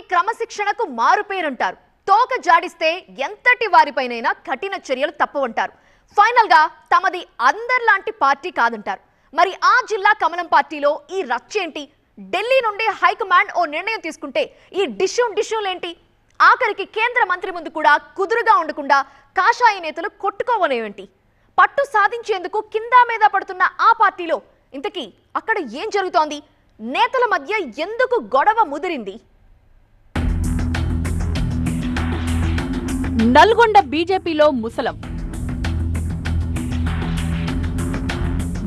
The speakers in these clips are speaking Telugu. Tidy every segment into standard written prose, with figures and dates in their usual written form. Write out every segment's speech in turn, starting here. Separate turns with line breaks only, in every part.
క్రమశిక్షణకు మారుపేరంటారు. తోక జాడిస్తే ఎంతటి వారిపైనైనా కఠిన చర్యలు తప్పవంటారు. ఫైనల్ గా తమది అందర్లాంటి పార్టీ కాదంటారు. మరి ఆ జిల్లా కమలం పార్టీలో ఈ రచ్చేంటి? ఢిల్లీ నుండి హైకమాండ్ ఓ నిర్ణయం తీసుకుంటే ఈ డిష్యూలేంటి? ఆఖరికి కేంద్ర మంత్రి ముందు కూడా కుదురుగా ఉండకుండా కాషాయ నేతలు కొట్టుకోవనేంటి? పట్టు సాధించేందుకు కింద మీద పడుతున్న ఆ పార్టీలో ఇంతకీ అక్కడ ఏం జరుగుతోంది? నేతల మధ్య ఎందుకు గొడవ ముదిరింది?
నల్గొండ బీజేపీలో ముసలం.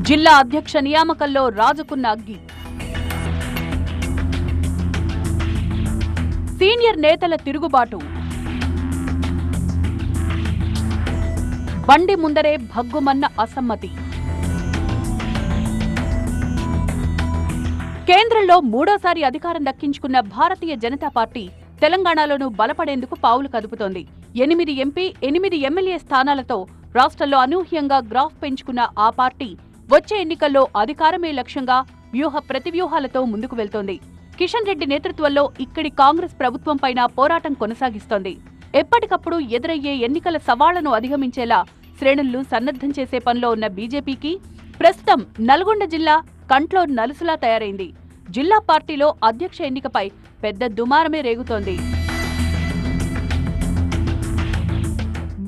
జిల్లా అధ్యక్ష నియామకంలో రాజుకున్న అగ్గి. సీనియర్ నేతల తిరుగుబాటు. బండి ముందరే భగ్గుమన్న అసమ్మతి. కేంద్రంలో మూడోసారి అధికారం దక్కించుకున్న భారతీయ జనతా పార్టీ తెలంగాణలోనూ బలపడేందుకు పావులు కదుపుతోంది. 8 ఎంపీ 8 ఎమ్మెల్యే స్థానాలతో రాష్ట్రంలో అనూహ్యంగా గ్రాఫ్ పెంచుకున్న ఆ పార్టీ వచ్చే ఎన్నికల్లో అధికారమే లక్ష్యంగా వ్యూహ ప్రతివ్యూహాలతో ముందుకు వెళ్తోంది. కిషన్ రెడ్డి నేతృత్వంలో ఇక్కడి కాంగ్రెస్ ప్రభుత్వంపైన పోరాటం కొనసాగిస్తోంది. ఎప్పటికప్పుడు ఎదురయ్యే ఎన్నికల సవాళ్లను అధిగమించేలా శ్రేణులను సన్నద్ధం చేసే పనిలో ఉన్న బీజేపీకి ప్రస్తుతం నల్గొండ జిల్లా కంట్లో నలుసులా తయారైంది. జిల్లా పార్టీలో అధ్యక్ష ఎన్నికపై పెద్ద దుమారమే రేగుతోంది.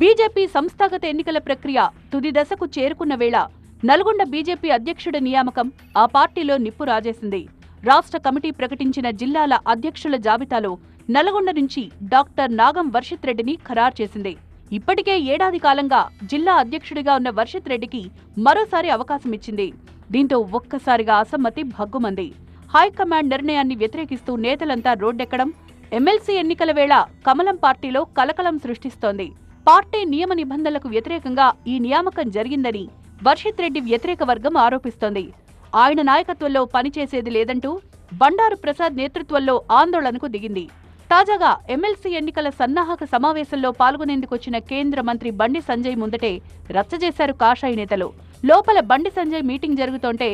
బీజేపీ సంస్థాగత ఎన్నికల ప్రక్రియ తుది దశకు చేరుకున్న వేళ నల్గొండ బీజేపీ అధ్యక్షుడి నియామకం ఆ పార్టీలో నిప్పు రాజేసింది. రాష్ట్ర కమిటీ ప్రకటించిన జిల్లాల అధ్యక్షుల జాబితాలో నల్గొండ నుంచి డాక్టర్ నాగం వర్షిత్ రెడ్డిని ఖరారు చేసింది. ఇప్పటికే ఏడాది కాలంగా జిల్లా అధ్యక్షుడిగా ఉన్న వర్షిత్ రెడ్డికి మరోసారి అవకాశమిచ్చింది. దీంతో ఒక్కసారిగా అసమ్మతి భగ్గుమంది. హైకమాండ్ నిర్ణయాన్ని వ్యతిరేకిస్తూ నేతలంతా రోడ్డెక్కడం ఎమ్మెల్సీ ఎన్నికల వేళ కమలం పార్టీలో కలకలం సృష్టిస్తోంది. పార్టీ నియమ నిబంధనలకు వ్యతిరేకంగా ఈ నియామకం జరిగిందని వర్షిత్ రెడ్డి వ్యతిరేక వర్గం ఆరోపిస్తోంది. ఆయన నాయకత్వంలో పనిచేసేది లేదంటూ బండారు ప్రసాద్ నేతృత్వంలో ఆందోళనకు దిగింది. తాజాగా ఎమ్మెల్సీ ఎన్నికల సన్నాహక సమావేశంలో పాల్గొనేందుకొచ్చిన కేంద్ర మంత్రి బండి సంజయ్ ముందటే రచ్చజేశారు కాషాయ నేతలు. లోపల బండి సంజయ్ మీటింగ్ జరుగుతోంటే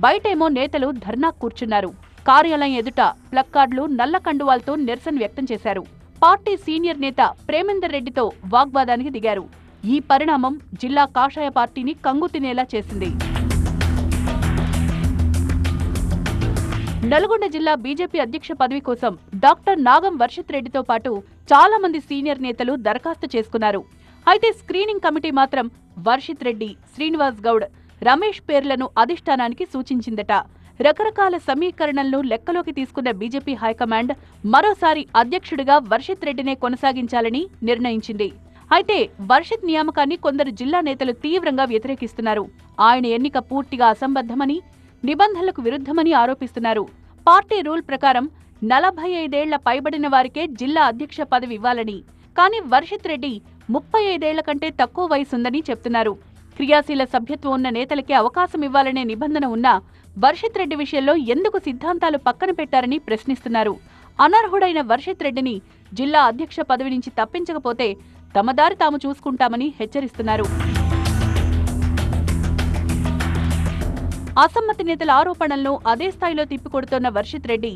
బయటేమో నేతలు ధర్నా కూర్చున్నారు. కార్యాలయం ఎదుట ప్లక్కార్డులు నల్ల కండువాలతో నిరసన వ్యక్తం చేశారు. పార్టీ సీనియర్ నేత ప్రేమేందర్ రెడ్డితో వాగ్వాదానికి దిగారు. ఈ పరిణామం జిల్లా కాషాయ పార్టీని కంగుతినేలా చేసింది. నల్గొండ జిల్లా బీజేపీ అధ్యక్ష పదవి కోసం డాక్టర్ నాగం వర్షిత్ రెడ్డితో పాటు చాలా మంది సీనియర్ నేతలు దరఖాస్తు చేసుకున్నారు. అయితే స్క్రీనింగ్ కమిటీ మాత్రం వర్షిత్ రెడ్డి, శ్రీనివాస్ గౌడ్, రమేష్ పేర్లను అధిష్టానానికి సూచించిందట. రకరకాల సమీకరణలను లెక్కలోకి తీసుకున్న బీజేపీ హైకమాండ్ మరోసారి అధ్యక్షుడిగా వర్షిత్ రెడ్డినే కొనసాగించాలని నిర్ణయించింది. అయితే వర్షిత్ నియామకాన్ని కొందరు జిల్లా నేతలు తీవ్రంగా వ్యతిరేకిస్తున్నారు. ఆయన ఎన్నిక పూర్తిగా అసంబద్ధమని, నిబంధనలకు విరుద్ధమని ఆరోపిస్తున్నారు. పార్టీ రూల్ ప్రకారం 45 ఏళ్ల పైబడిన వారికే జిల్లా అధ్యక్ష పదవి ఇవ్వాలని, కానీ వర్షిత్ రెడ్డి 35 ఏళ్ల కంటే తక్కువ వయసుందని చెప్తున్నారు. క్రియాశీల సభ్యత్వం ఉన్న నేతలకే అవకాశం ఇవ్వాలనే నిబంధన ఉన్నా వర్షిత్ రెడ్డి విషయంలో ఎందుకు సిద్ధాంతాలు పక్కన పెట్టారని ప్రశ్నిస్తున్నారు. అనర్హుడైన వర్షిత్ రెడ్డిని జిల్లా అధ్యక్ష పదవి నుంచి తప్పించకపోతే తమ దారి తాము చూసుకుంటామని హెచ్చరిస్తున్నారు. అసమ్మతి నేతల ఆరోపణలను అదే స్థాయిలో తిప్పికొడుతోన్న వర్షిత్ రెడ్డి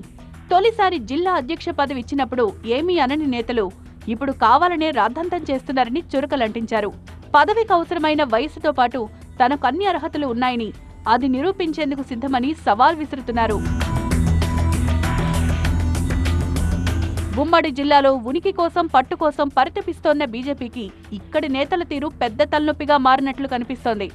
తొలిసారి జిల్లా అధ్యక్ష పదవి ఇచ్చినప్పుడు ఏమీ అనని నేతలు ఇప్పుడు కావాలనే రాద్ధాంతం చేస్తున్నారని చురకలంటించారు. పదవికి అవసరమైన వయసుతో పాటు తనకు అన్ని అర్హతలు ఉన్నాయని, అది నిరూపించేందుకు సిద్ధమని సవాల్ విసురుతున్నారు. ఉమ్మడి జిల్లాలో ఉనికి కోసం పట్టు కోసం పరితపిస్తోన్న బీజేపీకి ఇక్కడి నేతల తీరు పెద్ద తలనొప్పిగా మారినట్లు కనిపిస్తోంది.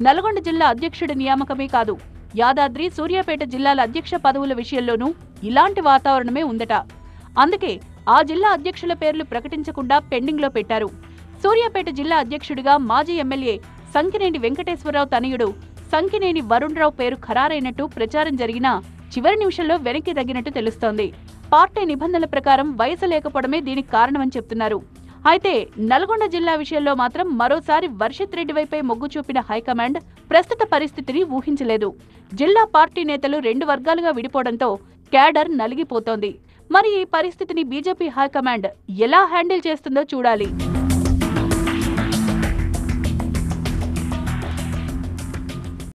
నల్గొండ జిల్లా అధ్యక్షుడి నియామకమే కాదు, యాదాద్రి, సూర్యాపేట జిల్లాల అధ్యక్ష పదవుల విషయంలోనూ ఇలాంటి వాతావరణమే ఉందట. అందుకే ఆ జిల్లా అధ్యక్షుల పేర్లు ప్రకటించకుండా పెండింగ్లో పెట్టారు. సూర్యాపేట జిల్లా అధ్యక్షుడిగా మాజీ ఎమ్మెల్యే సంకినేని వెంకటేశ్వరరావు తనయుడు సంకినేని వరుణ్ రావు పేరు ఖరారైనట్టు ప్రచారం జరిగినా చివరి నిమిషంలో వెనక్కి తగ్గినట్టు తెలుస్తోంది. పార్టీ నిబంధనల ప్రకారం వయసు లేకపోవడమే దీనికి కారణమని చెప్తున్నారు. అయితే నల్గొండ జిల్లా విషయంలో మాత్రం మరోసారి వర్షిత్ రెడ్డి వైపే మొగ్గు చూపిన హైకమాండ్ ప్రస్తుత పరిస్థితిని ఊహించలేదు. జిల్లా పార్టీ నేతలు 2 వర్గాలుగా విడిపోవడంతో క్యాడర్ నలిగిపోతోంది. మరి ఈ పరిస్థితిని బీజేపీ హైకమాండ్ ఎలా హ్యాండిల్ చేస్తుందో చూడాలి.